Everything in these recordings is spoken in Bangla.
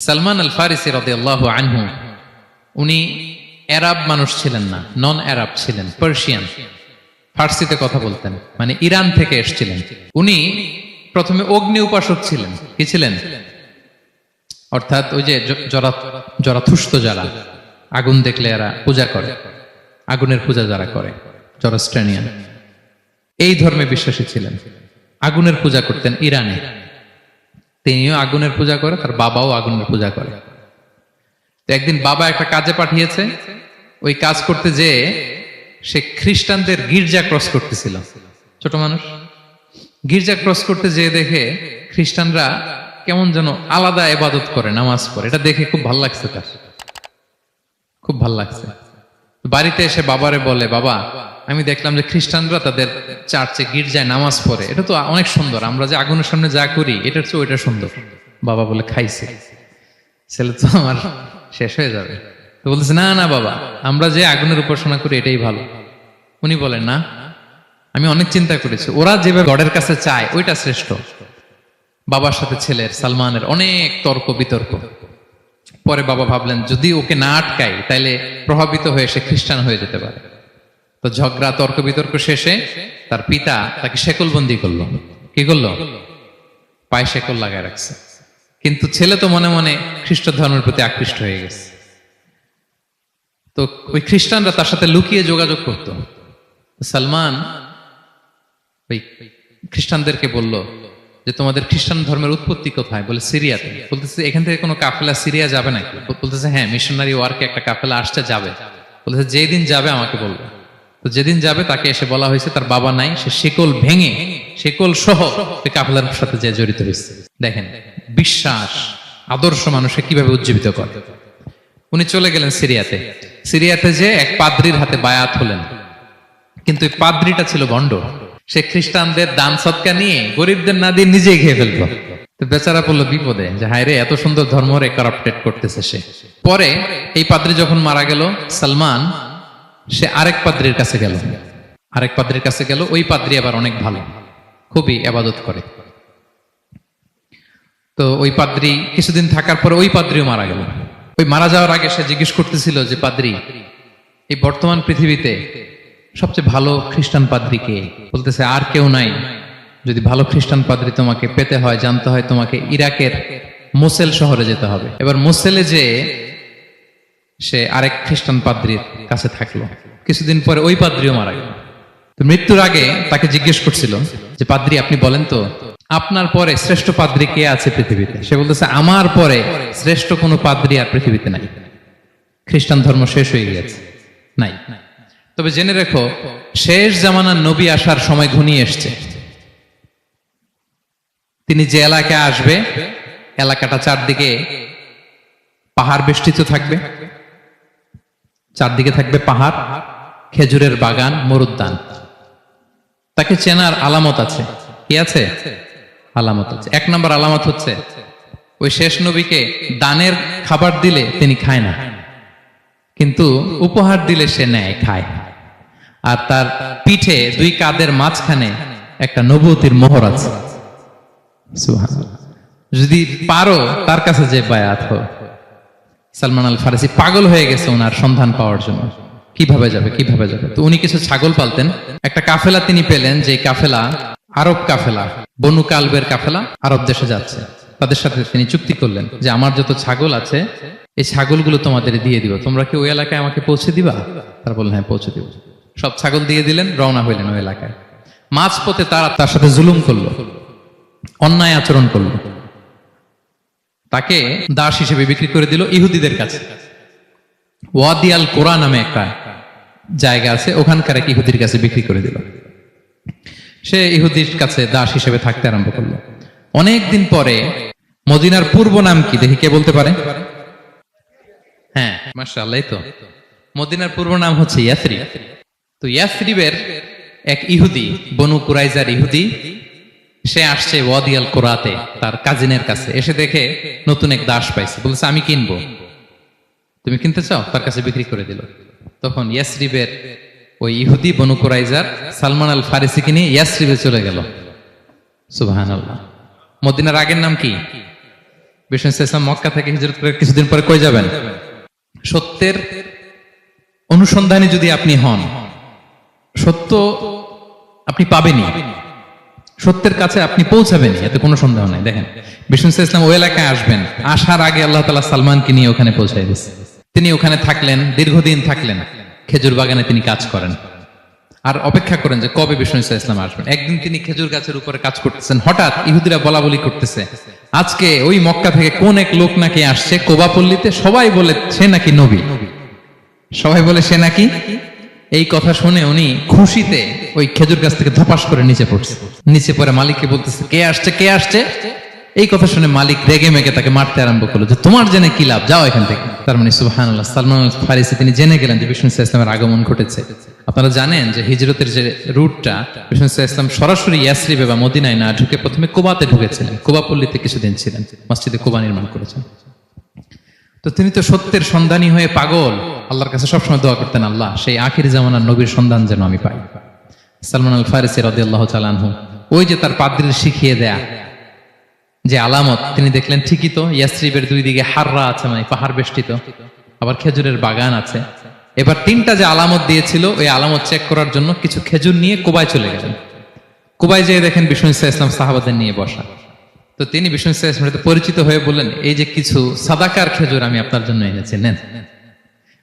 সালমান আল ফারিসি রাদিয়াল্লাহু আনহু উনি আরব মানুষ ছিলেন না, নন আরব ছিলেন, পার্সিয়ান, ফার্সিতে কথা বলতেন, মানে ইরান থেকে এসেছিলেন। উনি প্রথমে অগ্নি উপাসক ছিলেন। কি ছিলেন? অর্থাৎ ওই যে জরাথুস্ত যারা আগুন দেখলে এরা পূজা করে, আগুনের পূজা যারা করে, জরাস্ট্রেনিয়ান, এই ধর্মে বিশ্বাসী ছিলেন। আগুনের পূজা করতেন ইরানে। তিনিও আগুনের পূজা করে, তার বাবাও আগুনের পূজা করে। তো একদিন বাবা একটা কাজে পাঠিয়েছে, ওই কাজ করতে যেয়ে সে খ্রিস্টানদের গির্জা ক্রস করতেছিল। ছোট মানুষ গির্জা ক্রস করতে যেয়ে দেখে খ্রিস্টানরা কেমন যেন আলাদা ইবাদত করে, নামাজ পড়ে। এটা দেখে খুব ভালো লাগছে, তার খুব ভালো লাগছে। বাড়িতে এসে বাবারে বলে, বাবা আমি দেখলাম যে খ্রিস্টানরা তাদের চার্চে গির্জায় নামাজ পড়ে, এটা তো অনেক সুন্দর, আমরা যে আগুনের সামনে যা করি এটার চেয়ে ওইটা সুন্দর। বাবা বলে, খাইছে, ছেলে তো আমার শেষ হয়ে যাবে। তো বলতেছে, না না বাবা, আমরা যে আগুনের উপাসনা করি এটাই ভালো। উনি বলেন, না, আমি অনেক চিন্তা করেছি, ওরা যেভাবে গডের কাছে চায় ওইটা শ্রেষ্ঠ। বাবার সাথে ছেলের, সালমানের অনেক তর্ক বিতর্ক। পরে বাবা ভাবলেন, যদি ওকে না আটকাই তাইলে প্রভাবিত হয়ে সে খ্রিস্টান হয়ে যেতে পারে। তো ঝগড়া তর্ক বিতর্ক শেষে তার পিতা তাকে শেকলবন্দি করলো। কি করলো? পায়ে শেকল লাগায় রাখছে। কিন্তু ছেলে তো মনে মনে খ্রিস্ট ধর্মের প্রতি আকৃষ্ট হয়ে গেছে। তো ওই খ্রিস্টানরা তার সাথে লুকিয়ে যোগাযোগ করত। সালমান ওই খ্রিস্টানদেরকে বলল যে, তোমাদের খ্রিস্টান ধর্মের উৎপত্তি কোথায়? বলে, সিরিয়াতে। বলতেছে, এখান থেকে কোনো কাফেলা সিরিয়া যাবে নাকি? বলতেছে, হ্যাঁ, মিশনারি ওয়ার্কে একটা কাফেলা আসছে, যাবে। বলতেছে, যেদিন যাবে আমাকে বলবে। তো যেদিন যাবে তাকে এসে বলা হয়েছে তার বাবা নাই, সে শিকল ভেঙে, শিকল সহ ওই কাফেলার সাথে যে জড়িত হয়েছে। দেখেন বিশ্বাস, আদর্শ মানুষকে কিভাবে উজ্জীবিত করে। উনি চলে গেলেন সিরিয়াতে। সিরিয়াতে যে এক পাদ্রির হাতে বায়াত হলেন, কিন্তু ওই পাদ্রিটা ছিল ভণ্ড। সে খ্রিস্টানদের দান সৎকা নিয়ে গরিবদের না দিয়ে নিজেই খেয়ে ফেলতো। তো বেচারা পড়লো বিপদে, যে হায় রে, এত সুন্দর ধর্ম রে কারাপ্টেড করতেছে সে। পরে এই পাদ্রি যখন মারা গেল, সালমান সে আরেক পাদ্রির কাছে গেল। আরেক পাদ্রির কাছে গেল। ওই পাদ্রি আবার অনেক ভালো, খুবই ইবাদত করে। তো ওই পাদ্রি কিছুদিন থাকার পরে ওই পাদ্রিও মারা গেল। ওই মারা যাওয়ার আগে সে জিজ্ঞেস করতেছিল যে, পাদ্রি, এই বর্তমান পৃথিবীতে সবচেয়ে ভালো খ্রিস্টান পাদ্রি কে? বলতেছে, আর কেউ নাই। যদি ভালো খ্রিস্টান পাদ্রি তোমাকে পেতে হয়, জানতে হয়, তোমাকে ইরাকের মোসেল শহরে যেতে হবে। এবার মোসেলে যে সে আরেক খ্রিস্টান পাদ্রির কাছে থাকলো। কিছুদিন পরে ওই পাদ্রিও মারা গেল। তো মৃত্যুর আগে তাকে জিজ্ঞেস করছিল যে, পাদ্রি আপনি বলেন তো, আপনার পরে শ্রেষ্ঠ পাদ্রি কে আছে পৃথিবীতে? সে বলতেছে, আমার পরে শ্রেষ্ঠ কোনো পাদ্রি আর পৃথিবীতে নাই। খ্রিস্টান ধর্ম শেষ হয়ে গিয়েছে, নাই। তবে জেনে রেখো, শেষ জামানার নবী আসার সময় ঘনিয়ে এসছে। তিনি যে এলাকায় আসবে, এলাকাটা চারদিকে পাহাড় বেষ্টিত থাকবে। চারদিকে থাকবে পাহাড়, খেজুরের বাগান, মরুদ্যান। তাকে চেনার আলামত আছে। কি আছে? আলামত আছে। এক নম্বর আলামত হচ্ছে, ওই শেষ নবীকে দানের খাবার দিলে তিনি খায় না, কিন্তু উপহার দিলে সে নেয়, খায়। আর তার পিঠে দুই কাঁধের মাঝখানে একটা নবুয়তির মোহর আছে। সুবহানাল্লাহ। যদি পারো তার কাছে যে বায়াত হও। সালমান আল ফারিসি পাগল হয়ে গেছে ওনার সন্ধান পাওয়ার জন্য। কিভাবে যাবে, কিভাবে যাবে? তো উনি কিছু ছাগল পালতেন। একটা কাফেলা তিনি পেলেন, যে কাফেলা আরব কাফেলা, বনু কালবের কাফেলা, আরব দেশে যাচ্ছে। তাদের সাথে তিনি চুক্তি করলেন যে, আমার যত ছাগল আছে এই ছাগলগুলো তোমাদের দিয়ে দিব, তোমরা কি ওই এলাকায় আমাকে পৌঁছে দিবা? তারা বললেন, হ্যাঁ, পৌঁছে দিব। সব ছাগল দিয়ে দিলেন, রওনা হইলেন ওই এলাকায়। মাঝপথে তারা তার সাথে জুলুম করলো, অন্যায় আচরণ করলো। তাকে দাস হিসেবে বিক্রি করে দিল ইহুদিদের কাছে। ওয়াদি আল কোরা নামে একটা জায়গা আছে, ওখানকার এক ইহুদির কাছে বিক্রি করে দিল। সে ইহুদির কাছে দাস হিসেবে থাকতে আরম্ভ করলো। অনেকদিন পরে, মদিনার পূর্ব নাম কি দেখি কে বলতে পারে? হ্যাঁ, মাশাআল্লাহ। তো মদিনার পূর্ব নাম হচ্ছে ইয়াসরিব। তো ইয়াসরিবের এক ইহুদি, বনু কুরাইজার ইহুদি, সে আসছে ওয়াদি আল কোরাতে তার কাজিনের কাছে। এসে দেখে নতুন এক দাস পাইছে, বলছে, আমি কিনবো, তুমি কিনতে চাও? তার কাছে বিক্রি করে দিল। তখন ইয়াসরিবের ওই ইহুদি, বনু কুরাইজার, সালমান আল ফারিসিকে নিয়ে ইয়াসরিবে চলে গেল। সুবহানাল্লাহ। মদিনার আগের নাম কি? বিষ্ণু ইসলাম মক্কা থেকে হিজরত করে কিছুদিন পরে কই যাবেন? সত্যের অনুসন্ধানে যদি আপনি হন, সত্য আপনি পাবেনই, সত্যের কাছে আপনি পৌঁছাবেনই, এতে কোনো সন্দেহ নাই। দেখেন বিষ্ণু ইসলাম ওই এলাকায় আসবেন, আসার আগে আল্লাহ তাআলা সালমানকে নিয়ে ওখানে পৌঁছায় দিয়েছে। তিনি ওখানে থাকলেন, দীর্ঘদিন থাকলেন, খেজুর বাগানে তিনি কাজ করেন আর অপেক্ষা করেন যে কবে বিষ্ণু ইসলাম আসবেন। একদিন তিনি খেজুর গাছের উপরে কাজ করতেছেন, হঠাৎ ইহুদিরা বলা বলি করতেছে, আজকে ওই মক্কা থেকে কোন এক লোক নাকি আসছে কোবাপল্লীতে, সবাই বলে সে নাকি নবী, সবাই বলে সে নাকি। এই কথা শুনে উনি খুশিতে ওই খেজুর গাছ থেকে ধপাস করে নিচে পড়ছে। নিচে পড়ে মালিককে বলতেছে, কে আসছে কে আসছে। এই কথা শুনে মালিক রেগে মেগে তাকে মারতে আরম্ভ করলো, যে তোমার জেনে কি লাভ, যাও এখান থেকে। তার মানে সুবহানাল্লাহ, সালমান আল ফারিসি তিনি জেনে গেলেন যে বিষ্ণু ইসলামের আগমন ঘটেছে। আপনারা জানেন যে হিজরতের যে রুটটা, বিষ্ণু ইসলাম সরাসরি ইয়াসরিবে বা মদিনায় না ঢুকে প্রথমে কুবাতে ঢুকেছিলেন, কুবাপল্লীতে কিছুদিন ছিলেন, মসজিদে কুবা নির্মাণ করেছেন। তো তিনি তো সত্যের সন্ধানী হয়ে পাগল, আল্লাহর কাছে সবসময় দোয়া করতেন, আল্লাহ সেই আখির জামানার নবীর সন্ধান যেন আমি পাই। সালমান আল ফারিসি রাদিয়াল্লাহু তাআলা আনহু, ওই যে তার পাদ্রীর শিখিয়ে দেয়া যে আলামত, তিনি দেখলেন ঠিকই তো ইয়াসরিবের দুই দিকে হাররা আছে, মানে পাহাড় বেষ্টিত, আবার খেজুরের বাগান আছে। এবার তিনটা যে আলামত দিয়েছিল, ওই আলামত চেক করার জন্য কিছু খেজুর নিয়ে কুবায় চলে গেলেন। কুবায় যেয়ে দেখেন বিষ্ণু ইসলাম সাহাবাদের নিয়ে বসা। তো তিনি বিষ্ণু ইসলামের সাথে পরিচিত হয়ে বললেন, এই যে কিছু সাদাকার খেজুর আমি আপনার জন্য এনেছি, নেন।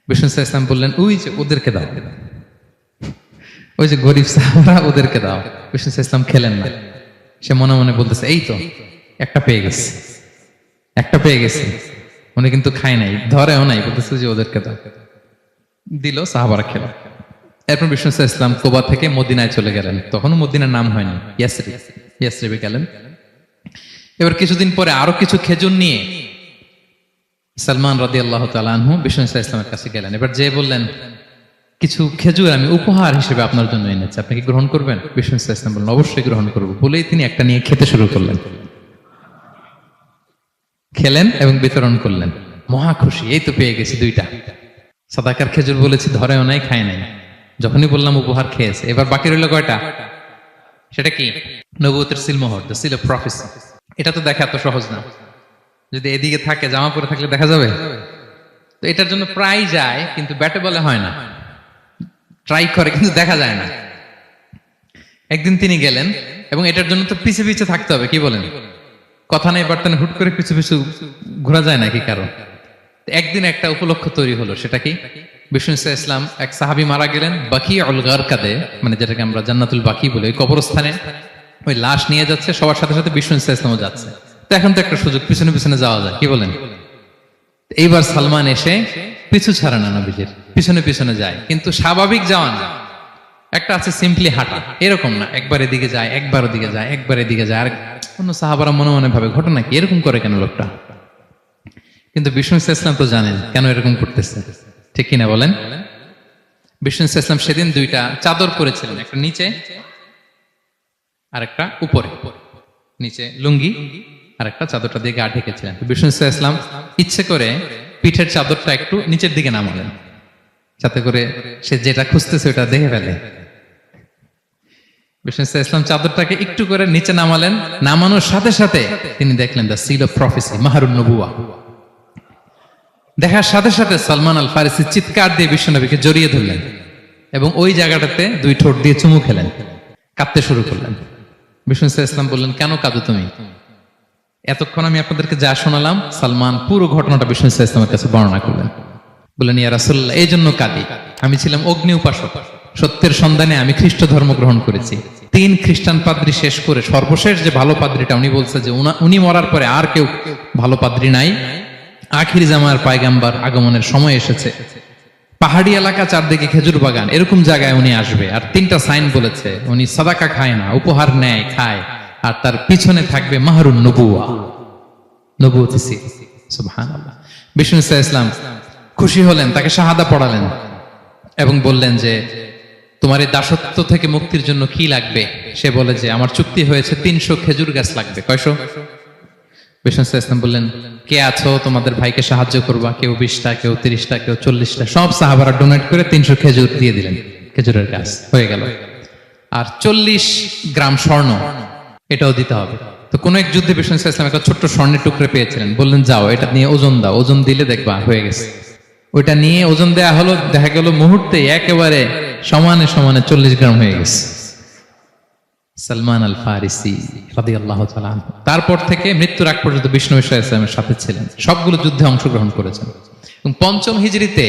বিষ্ণু ইসলাম বললেন, ওই যে ওদেরকে দাও, ওই যে গরিব সাহাবারা, ওদেরকে দাও। বিষ্ণু ইসলাম খেলেন না, সে মনে মনে বলতেছে, এই তো একটা পেয়ে গেছে, একটা পেয়ে গেছে। উনি কিন্তু খায় নাই, ধরেও নাই, বলতেছে যে ওদেরকে দাও। দিল, সাহাবারা খেল। এরপর বিষ্ণু ইসলাম কুবা থেকে মদিনায় চলে গেলেন, তখনও মদিনার নাম হয়নি, ইয়াসরিবে গেলেন। এবার কিছুদিন পরে আরো কিছু খেজুর নিয়ে সালমান রাদিয়াল্লাহু তাআলা আনহু বিষ্ণু ইসলামের কাছে গেলেন। এবার যে বললেন, কিছু খেজুর আমি উপহার হিসেবে আপনার জন্য এনেছি, আপনি কি গ্রহণ করবেন? বিষ্ণু ইসলাম বললেন, অবশ্যই গ্রহণ করবো। বলেই তিনি একটা নিয়ে খেতে শুরু করলেন, খেলেন এবং বিতরণ করলেন। মহা খুশি, এই তো পেয়ে গেছি দুইটা সাদাকার খেজুর, বলেছি ধরেও নাই, খায় নাই। যখনই বললাম উপহার, খেয়েছে। এবার বাকি রইল কয়টা? সেটা কি? নবুয়তের সিলমোহর, দ্য সিল অফ প্রফেসি। এটা তো দেখা এত সহজ না, যদি এদিকে থাকে, জামা পরে থাকলে দেখা যাবে? তো এটার জন্য প্রায় যায়, কিন্তু ব্যাটে বলে হয় না, ট্রাই করে কিন্তু দেখা যায় না। একদিন তিনি গেলেন, এবং এটার জন্য তো পিছে পিছে থাকতে হবে, কি বলেন? কথা নেই বার্তা নেই, হুট করে পিছু পিছু ঘোরা যায় নাকি কারো? একদিন একটা উপলক্ষ তৈরি হলো, সেটা কি? বিষ্ণু ইসলাম, এক সাহাবী মারা গেলেন বাকিউল গারকাদে, মানে যেটাকে আমরা জান্নাতুল বাকি বলি, ওই কবরস্থানে ওই লাশ নিয়ে যাচ্ছে, সবার সাথে সাথে বিষ্ণু ইসলামও যাচ্ছে। তো এখন তো একটা সুযোগ, পিছনে পিছনে যাওয়া যায়, কি বলেন? এইবার সালমান এসে পিছু ছাড়ে না, নবীজির পিছনে পিছনে যায়, কিন্তু স্বাভাবিক যাওয়া না। একটা আছে সিম্পলি হাঁটা, এরকম না, একবার এদিকে যায়, একবার ওদিকে যায়, একবার এদিকে যায়। আর অন্য সাহাবারা মনে মনে ভাবে, ঘটনা কি, এরকম করে কেন লোকটা? কিন্তু বিষ্ণু ইসলাম তো জানেন কেন এরকম করতেছে, ঠিক কিনা বলেন? বিষ্ণু ইসলাম সেদিন দুইটা চাদর পরেছিলেন, একটা নিচে আর একটা উপরে, নিচে লুঙ্গি আর একটা চাদরটা দিয়ে গা ঢেকেছিলেন। বিষ্ণু ইসলাম ইচ্ছে করে পিঠের চাদরটা একটু নিচের দিকে নামালেন, যাতে করে সে যেটা খুঁজতেছে ওটা দেখে ফেলে। বিষ্ণু ইসলাম চাদরটাকে একটু করে নিচে নামালেন, নামানোর সাথে সাথে তিনি দেখলেন দ্য সিল অফ প্রফেসি, মাহরুন নবুয়া। দেখার সাথে সাথে সালমান আল ফারিসি চিৎকার দিয়ে বিশ্বনবীকে জড়িয়ে ধরলেন এবং ওই জায়গাটাতে দুই ঠোঁট দিয়ে চুমু খেলেন, কাঁদতে শুরু করলেন। বিষ্ণু ইসলাম বললেন, কেন কাঁদো তুমি? এতক্ষণ আমি আপনাদেরকে যা শোনালাম, সালমান পুরো ঘটনাটা বিষ্ণু ইসলামের কাছে বর্ণনা করলেন। বললেন, ইয়া রাসূলুল্লাহ, এই জন্য কাঁদি, আমি ছিলাম অগ্নি উপাসক, সত্যের সন্ধানে আমি খ্রিস্ট ধর্ম গ্রহণ করেছি। 3 খ্রিস্টান পাদ্রী শেষ করে সর্বশেষ যে ভালো পাদ্রীটা, উনি বলছে যে উনি মরার পরে আর কেউ ভালো পাদ্রী নাই, আখির জামার পায়গাম্বার আগমনের সময় এসেছে। পাহাড়ি এলাকা, চারদিকে খেজুর বাগান, এরকম জায়গায় উনি আসবে। আর 3টা সাইন বলেছে, উনি সাদাকা খায় না, উপহার নেয়, খায়, আর তার পিছনে থাকবে মাহরুন নবুয়া, নবুয়তি সিল। সুবহানাল্লাহ। বিষ্ণু ইসলাম খুশি হলেন, তাকে শাহাদা পড়ালেন এবং বললেন যে, তোমার এই দাসত্ব থেকে মুক্তির জন্য কি লাগবে? সে বলে যে, আমার চুক্তি হয়েছে 300 খেজুর গাছ লাগবে। কয়শো? বিষ্ণু ইসলাম বললেন, কে আছো তোমাদের ভাইকে সাহায্য করবা? কেউ 20টা, কেউ 30টা, কেউ 40টা। সব সাহাবারা ডোনেট করে 300 খেজুর দিয়ে দিলেন, খেজুরের গাছ হয়ে গেল। আর 40 গ্রাম স্বর্ণ, এটাও দিতে হবে। তো কোন এক যুদ্ধে বিষ্ণু ইসলাম একটা ছোট্ট স্বর্ণের টুকরে পেয়েছিলেন, বললেন যাও এটা নিয়ে ওজন দাও, ওজন দিলে দেখবা হয়ে গেছে। ওইটা নিয়ে ওজন দেয়া হলো, দেখা গেল মুহূর্তে একেবারে সমানে সমানে 40 গ্রাম হয়ে গেছে। সালমান আল ফারিসি রাদিয়াল্লাহু তাআলা আনহু তারপর থেকে মৃত্যুর আগ পর্যন্ত বিষ্ণু ইসলামের সাথে ছিলেন, সবগুলো যুদ্ধে অংশগ্রহণ করেছেন। এবং 5ম হিজরিতে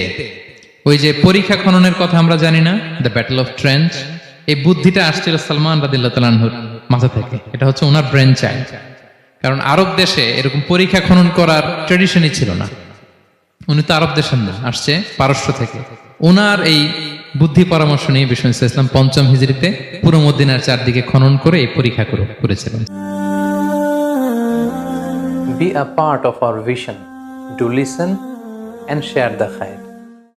ওই যে পরীক্ষা খননের কথা আমরা জানি না, দ্য ব্যাটল অফ ট্রেন্চ, এই বুদ্ধিটা আসছিল সালমান রাদিয়াল্লাহু তাআলা আনহুর মাথা থেকে। এটা হচ্ছে ওনার ব্রেন চাইল্ড। কারণ আরব দেশে এরকম পরীক্ষা খনন করার ট্রেডিশনই ছিল না। উনি তো আরব দেশের না, আসছে পারস্য থেকে। ওনার এই বুদ্ধি পরামর্শ নিয়ে বিষ্ণু ইসলাম 5ম হিজরিতে পুরো মদিনার চারদিকে খনন করে এই পরীক্ষা করেছিলেন। Be a part of our vision. Do listen and share the khair.